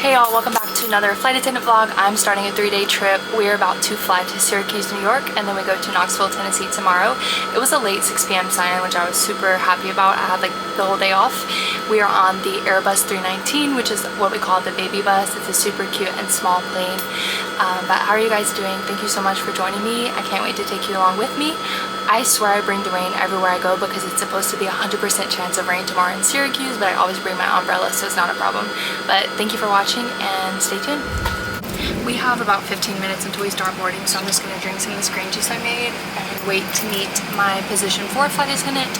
Hey y'all, welcome back to another flight attendant vlog. I'm starting a 3-day trip. We're about to fly to Syracuse, New York, and then we go to Knoxville, Tennessee tomorrow. It was a late 6 p.m. sign-in, which I was super happy about. I had like the whole day off. We are on the Airbus 319, which is what we call the baby bus. It's a super cute and small plane. But how are you guys doing? Thank you so much for joining me. I can't wait to take you along with me. I swear I bring the rain everywhere I go because it's supposed to be 100% chance of rain tomorrow in Syracuse, but I always bring my umbrella, so it's not a problem. But thank you for watching and stay tuned. We have about 15 minutes until we start boarding, so I'm just going to drink some of this green juice I made and wait to meet my position 4 flight attendant.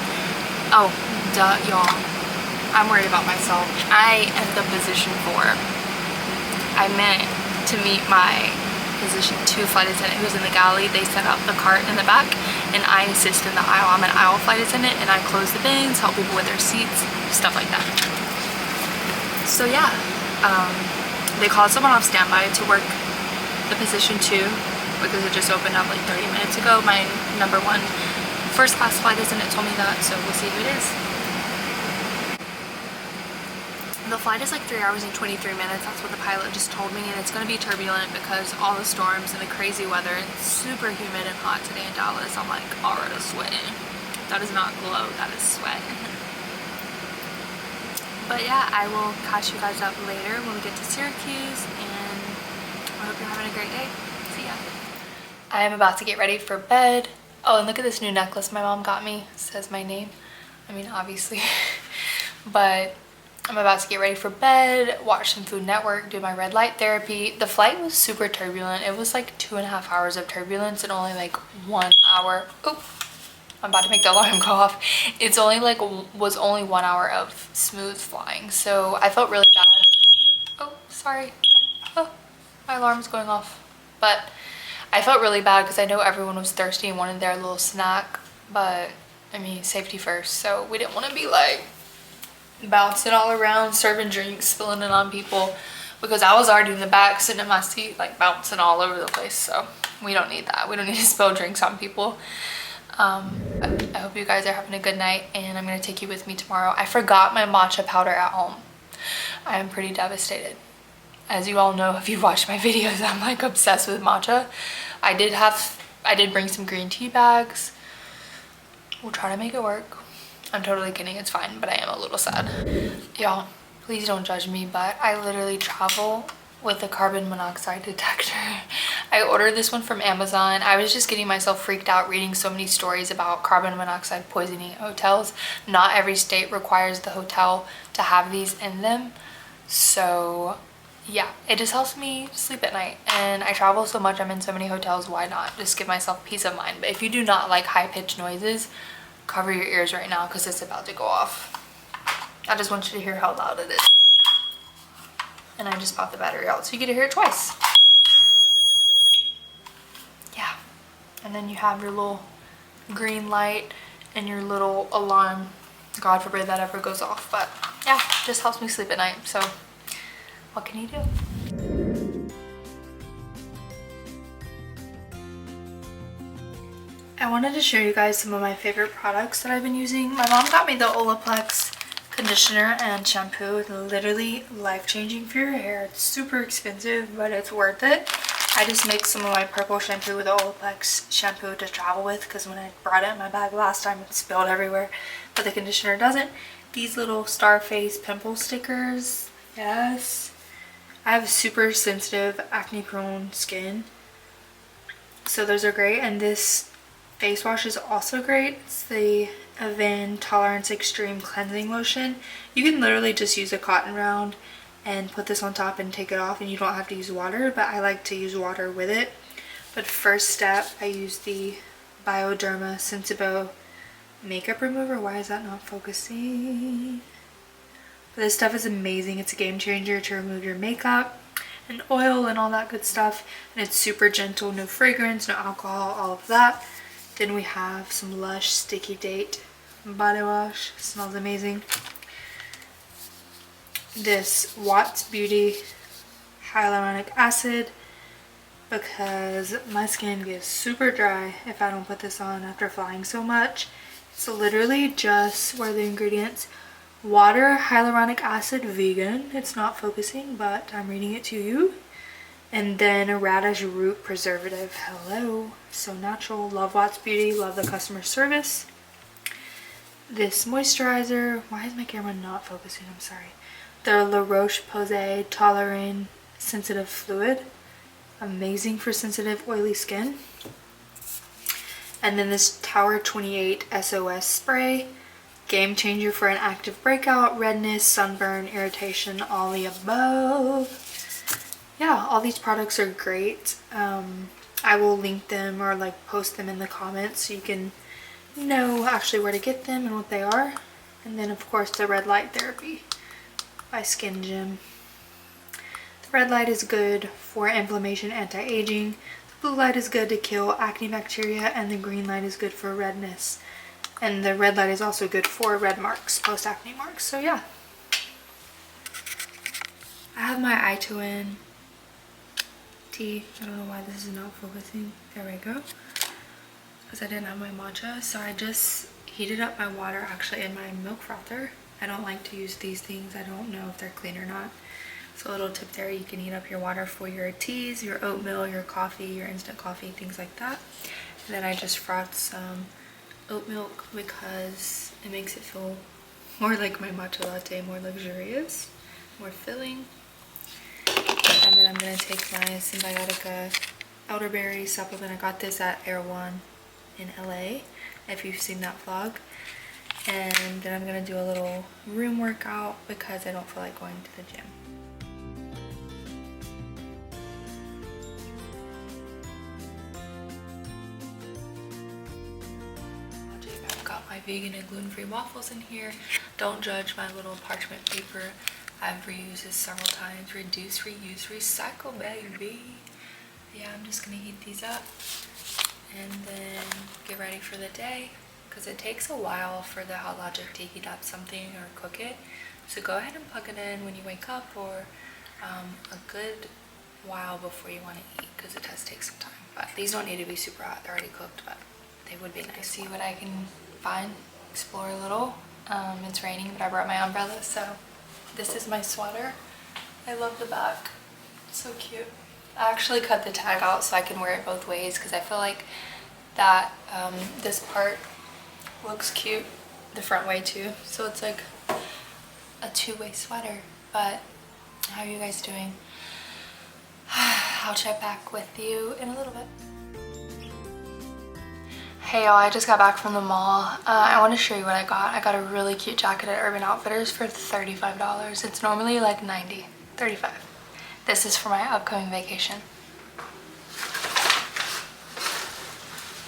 Oh, duh, y'all. I'm worried about myself. I am the position 4. I meant to meet my position 2 flight attendant who's in the galley. They set up the cart in the back and I assist in the aisle. I'm an aisle flight attendant and I close the bins, help people with their seats, stuff like that. So yeah, they called someone off standby to work the position 2 because it just opened up like 30 minutes ago. My number 1 first class flight attendant told me that, so we'll see who it is. The flight is like 3 hours and 23 minutes. That's what the pilot just told me, and it's going to be turbulent because all the storms and the crazy weather. It's super humid and hot today in Dallas. I'm like already sweating. That is not glow, that is sweat. But yeah, I will catch you guys up later when we get to Syracuse, and I hope you're having a great day. See ya. I am about to get ready for bed. Oh, and look at this new necklace my mom got me. It says my name. I mean, obviously. But I'm about to get ready for bed, watch some Food Network, do my red light therapy. The flight was super turbulent. It was like 2.5 hours of turbulence and only like 1 hour. Oh, I'm about to make the alarm go off. It's only like, was only 1 hour of smooth flying. So I felt really bad. Oh, sorry. Oh, my alarm's going off. But I felt really bad because I know everyone was thirsty and wanted their little snack. But I mean, safety first. So we didn't want to be like bouncing all around, serving drinks, spilling it on people, because I was already in the back sitting in my seat like bouncing all over the place. So we don't need that. We don't need to spill drinks on people. I hope you guys are having a good night, and I'm going to take you with me tomorrow. I forgot my matcha powder at home. I am pretty devastated. As you all know, if you've watched my videos, I'm like obsessed with matcha. I did bring some green tea bags. We'll try to make it work. I'm totally kidding, it's fine, but I am a little sad. Y'all, please don't judge me, but I literally travel with a carbon monoxide detector. I ordered this one from Amazon. I was just getting myself freaked out reading so many stories about carbon monoxide poisoning at hotels. Not every state requires the hotel to have these in them. So yeah, it just helps me sleep at night. And I travel so much, I'm in so many hotels, why not just give myself peace of mind? But if you do not like high-pitched noises, cover your ears right now because it's about to go off. I just want you to hear how loud it is. And I just bought the battery out so you get to hear it twice. Yeah. And then you have your little green light and your little alarm. God forbid that ever goes off. But yeah, just helps me sleep at night. So what can you do? I wanted to show you guys some of my favorite products that I've been using. My mom got me the Olaplex conditioner and shampoo. It's literally life-changing for your hair. It's super expensive, but it's worth it. I just mixed some of my purple shampoo with the Olaplex shampoo to travel with because when I brought it in my bag last time, it spilled everywhere, but the conditioner doesn't. These little star face pimple stickers, yes. I have super sensitive acne-prone skin, so those are great. And this face wash is also great. It's the Avon Tolerance Extreme Cleansing Lotion. You can literally just use a cotton round and put this on top and take it off, and you don't have to use water, but I like to use water with it. But first step, I use the Bioderma Sensibo makeup remover. Why is that not focusing? But this stuff is amazing. It's a game changer to remove your makeup and oil and all that good stuff, and it's super gentle, no fragrance, no alcohol, all of that. Then we have some Lush Sticky Date body wash. It smells amazing. This Watts Beauty hyaluronic acid, because my skin gets super dry if I don't put this on after flying so much. It's literally just, what are the ingredients? Water, hyaluronic acid, vegan. It's not focusing, but I'm reading it to you. And then a radish root preservative. Hello. So natural. Love Watts Beauty. Love the customer service. This moisturizer. Why is my camera not focusing? I'm sorry. The La Roche-Posay Toleriane Sensitive Fluid. Amazing for sensitive, oily skin. And then this Tower 28 SOS spray. Game changer for an active breakout, redness, sunburn, irritation, all the above. Yeah, all these products are great. I will link them or like post them in the comments so you can know actually where to get them and what they are. And then of course the red light therapy by Skin Gym. The red light is good for inflammation, anti-aging. The blue light is good to kill acne bacteria, and the green light is good for redness. And the red light is also good for red marks, post-acne marks. So yeah. I have my eye-to-win tea. I don't know why this is not focusing. There we go. Because I didn't have my matcha. So I just heated up my water actually in my milk frother. I don't like to use these things. I don't know if they're clean or not. So a little tip there, you can heat up your water for your teas, your oatmeal, your coffee, your instant coffee, things like that. And then I just froth some oat milk because it makes it feel more like my matcha latte, more luxurious, more filling. And then I'm going to take my Symbiotica elderberry supplement. I got this at Air One in LA, if you've seen that vlog. And then I'm going to do a little room workout because I don't feel like going to the gym. I've got my vegan and gluten-free waffles in here. Don't judge my little parchment paper. I've reused this several times. Reduce, reuse, recycle, baby. Yeah, I'm just gonna heat these up and then get ready for the day because it takes a while for the Hot Logic to heat up something or cook it. So go ahead and plug it in when you wake up or a good while before you want to eat because it does take some time. But these don't need to be super hot. They're already cooked, but they would be nice. See what I can find, explore a little. It's raining, but I brought my umbrella, so this is my sweater. I love the back. It's so cute. I actually cut the tag out so I can wear it both ways because I feel like that this part looks cute the front way too. So it's like a two-way sweater. But how are you guys doing? I'll check back with you in a little bit. Hey y'all, I just got back from the mall. I want to show you what I got. I got a really cute jacket at Urban Outfitters for $35. It's normally like $90, $35. This is for my upcoming vacation.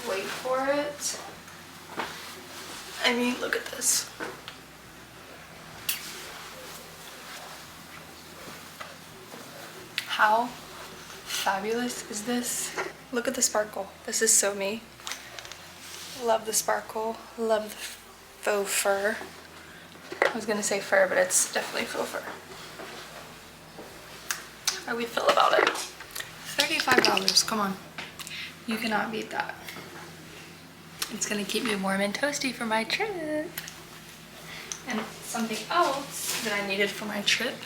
Wait for it. I mean, look at this. How fabulous is this? Look at the sparkle. This is so me. Love the sparkle. Love the faux fur. I was gonna say fur, but it's definitely faux fur. How do we feel about it? $35, come on. You cannot beat that. It's gonna keep me warm and toasty for my trip. And something else that I needed for my trip.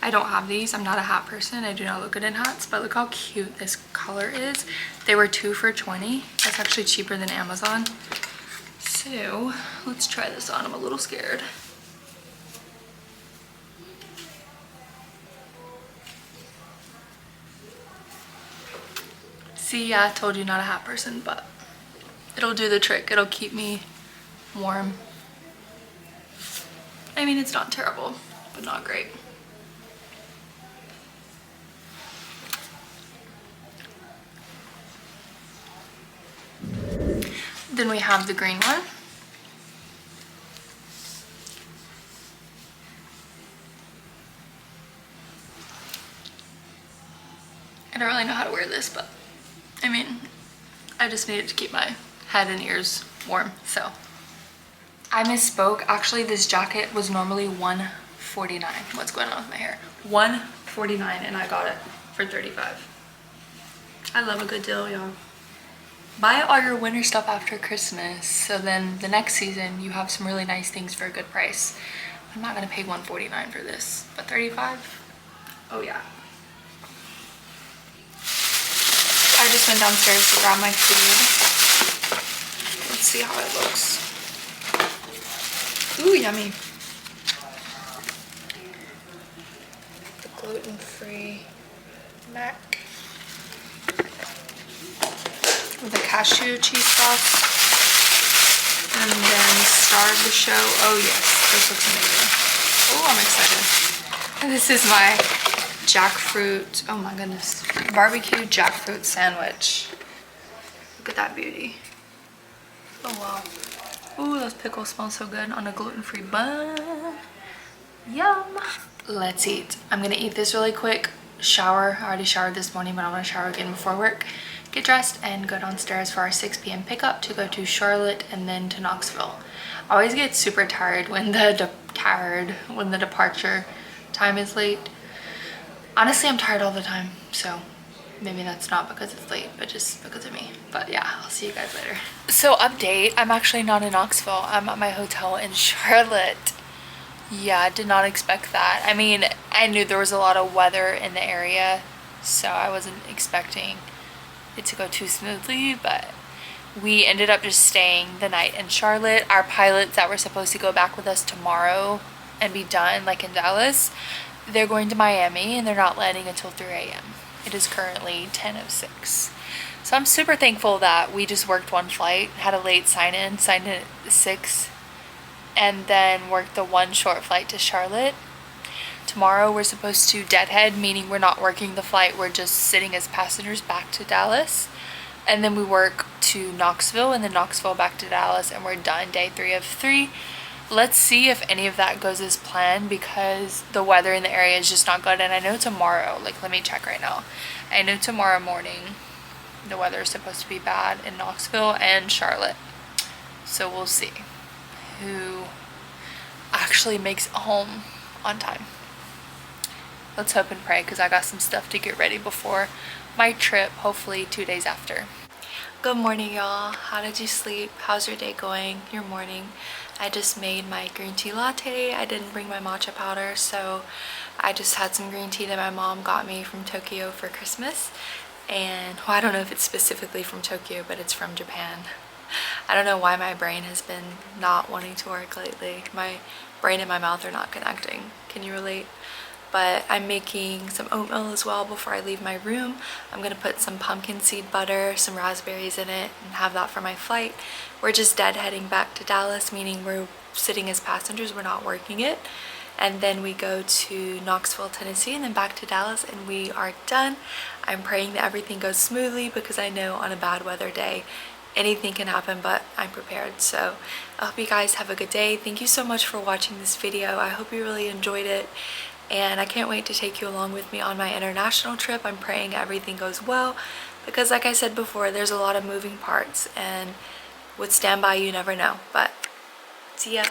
I don't have these. I'm not a hat person. I do not look good in hats, but look how cute this color is. They were 2 for $20. That's actually cheaper than Amazon. So let's try this on. I'm a little scared. See, yeah, I told you not a hat person, but it'll do the trick. It'll keep me warm. I mean, it's not terrible, but not great. Then we have the green one. I don't really know how to wear this, but I mean, I just needed to keep my head and ears warm, so. I misspoke. Actually, this jacket was normally $149. What's going on with my hair? $149, and I got it for $35. I love a good deal, y'all. Buy all your winter stuff after Christmas, so then the next season you have some really nice things for a good price. I'm not gonna pay $149 for this, but $35? Oh yeah. I just went downstairs to grab my food. Let's see how it looks. Ooh, yummy. The gluten-free mac with a cashew cheese sauce. And then star of the show. Oh yes, this looks amazing. Oh, I'm excited. And this is my jackfruit, oh my goodness, barbecue jackfruit sandwich. Look at that beauty. Oh wow. Ooh, those pickles smell so good on a gluten-free bun. Yum. Let's eat. I'm gonna eat this really quick. Shower. I already showered this morning, but I'm gonna shower again before work. Get dressed and go downstairs for our 6 p.m. pickup to go to Charlotte and then to Knoxville. I always get super tired when the departure time is late. Honestly, I'm tired all the time, so maybe that's not because it's late, but just because of me. But yeah, I'll see you guys later. So update, I'm actually not in Knoxville. I'm at my hotel in Charlotte. Yeah, I did not expect that. I mean, I knew there was a lot of weather in the area, so I wasn't expecting it to go too smoothly, but we ended up just staying the night in Charlotte. Our pilots that were supposed to go back with us tomorrow and be done like in Dallas, they're going to Miami and they're not landing until 3 a.m. It is currently 10:06. So I'm super thankful that we just worked one flight, had a late signed in at 6, and then worked the one short flight to Charlotte. Tomorrow we're supposed to deadhead, meaning we're not working the flight, we're just sitting as passengers back to Dallas. And then we work to Knoxville and then Knoxville back to Dallas, and we're done day 3 of 3. Let's see if any of that goes as planned because the weather in the area is just not good. And I know tomorrow, like let me check right now. I know tomorrow morning the weather is supposed to be bad in Knoxville and Charlotte. So we'll see who actually makes it home on time. Let's hope and pray because I got some stuff to get ready before my trip, hopefully 2 days after. Good morning, y'all. How did you sleep? How's your day going? Your morning? I just made my green tea latte. I didn't bring my matcha powder, so I just had some green tea that my mom got me from Tokyo for Christmas. And well, I don't know if it's specifically from Tokyo, but it's from Japan. I don't know why my brain has been not wanting to work lately. My brain and my mouth are not connecting. Can you relate? But I'm making some oatmeal as well before I leave my room. I'm gonna put some pumpkin seed butter, some raspberries in it, and have that for my flight. We're just deadheading back to Dallas, meaning we're sitting as passengers, we're not working it. And then we go to Knoxville, Tennessee, and then back to Dallas, and we are done. I'm praying that everything goes smoothly because I know on a bad weather day, anything can happen, but I'm prepared. So I hope you guys have a good day. Thank you so much for watching this video. I hope you really enjoyed it. And I can't wait to take you along with me on my international trip. I'm praying everything goes well because like I said before, there's a lot of moving parts and with standby you never know. But see ya.